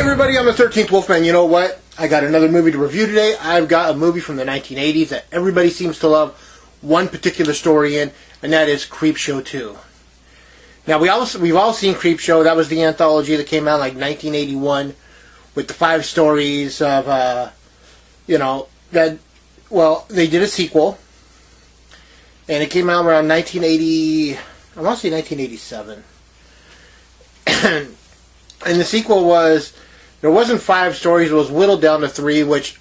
everybody, I'm the 13th Wolfman. You know what? I got another movie to review today. I've got a movie from the 1980s that everybody seems to love one particular story in, and that is Creepshow 2. Now, we've all seen Creepshow. That was the anthology that came out in like 1981 with the 5 stories of, they did a sequel, and it came out around 1980, I want to say 1987. And the sequel was, there wasn't 5 stories, it was whittled down to 3, which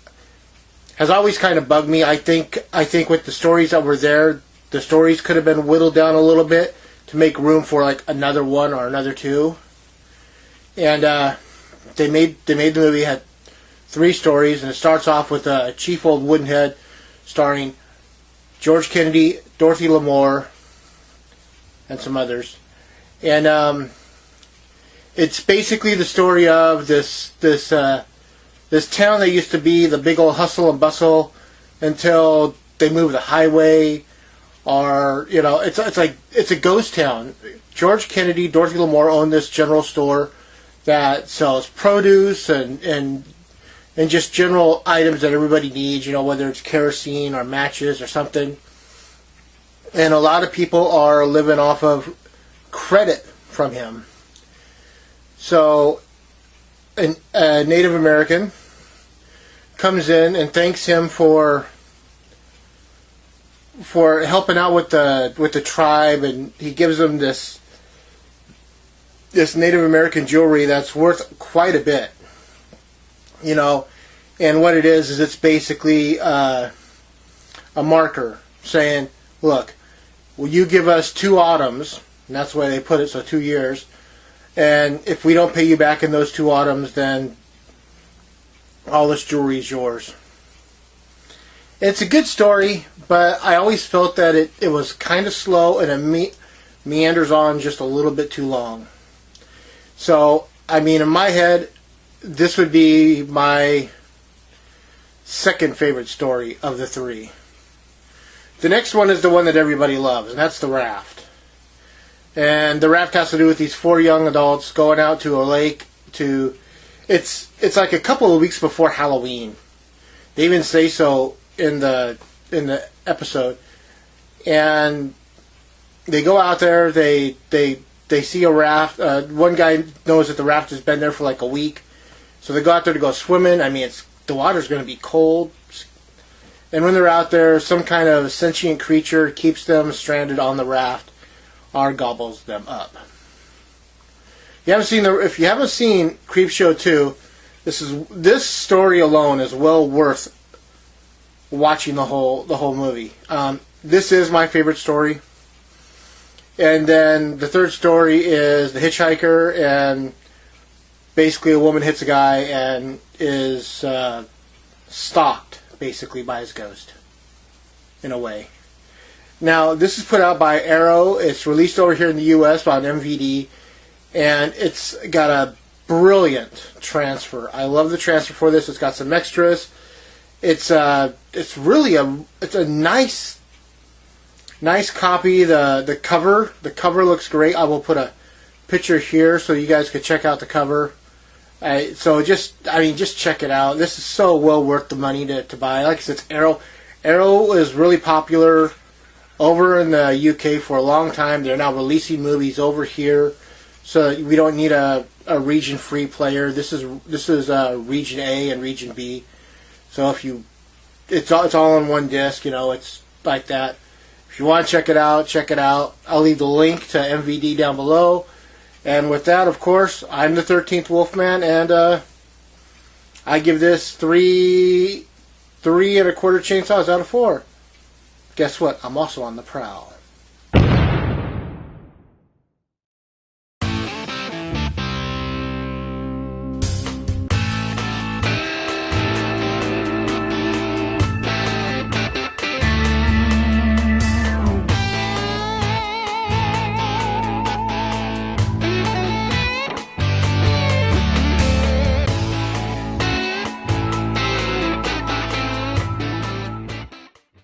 has always kind of bugged me. I think with the stories that were there, the stories could have been whittled down a little bit to make room for like another 1 or another 2. And they made the movie, had 3 stories, and it starts off with Chief Old Woodenhead, starring George Kennedy, Dorothy Lamour, and some others. And it's basically the story of this town that used to be the big old hustle and bustle until they moved the highway, or it's a ghost town. George Kennedy, Dorothy Lamour own this general store that sells produce and just general items that everybody needs. Whether it's kerosene or matches or something. And a lot of people are living off of credit from him. So, a Native American comes in and thanks him for helping out with the tribe, and he gives them this Native American jewelry that's worth quite a bit. And what it is it's basically a marker saying, look, will you give us 2 autumns, and that's the way they put it, so 2 years. And if we don't pay you back in those 2 autumns, then all this jewelry is yours. It's a good story, but I always felt that it was kind of slow and it meanders on just a little bit too long. So, in my head, this would be my second favorite story of the 3. The next one is the one that everybody loves, and that's the Raft. And the Raft has to do with these 4 young adults going out to a lake to... It's like a couple of weeks before Halloween. They even say so in the episode. And they go out there, they see a raft. One guy knows that the raft has been there for like a week. So they go out there to go swimming. The water's going to be cold. And when they're out there, some kind of sentient creature keeps them stranded on the raft or gobbles them up. If you haven't seen Creepshow 2, this story alone is well worth watching the whole movie. This is my favorite story. And then the third story is The Hitchhiker, and basically a woman hits a guy and is stalked basically by his ghost in a way. Now, this is put out by Arrow. It's released over here in the U.S. on MVD, and it's got a brilliant transfer. I love the transfer for this. It's got some extras. It's really a nice copy. The cover looks great. I will put a picture here so you guys can check out the cover. Just check it out. This is so well worth the money to buy. Like I said, it's Arrow. Arrow is really popular over in the UK for a long time. They're now releasing movies over here, so we don't need a region-free player. This is region A and region B. So it's all in one disc. It's like that. If you want to check it out. I'll leave the link to MVD down below. And with that, of course, I'm the 13th Wolfman, and I give this 3 3.25 chainsaws out of 4. Guess what? I'm also on the prowl.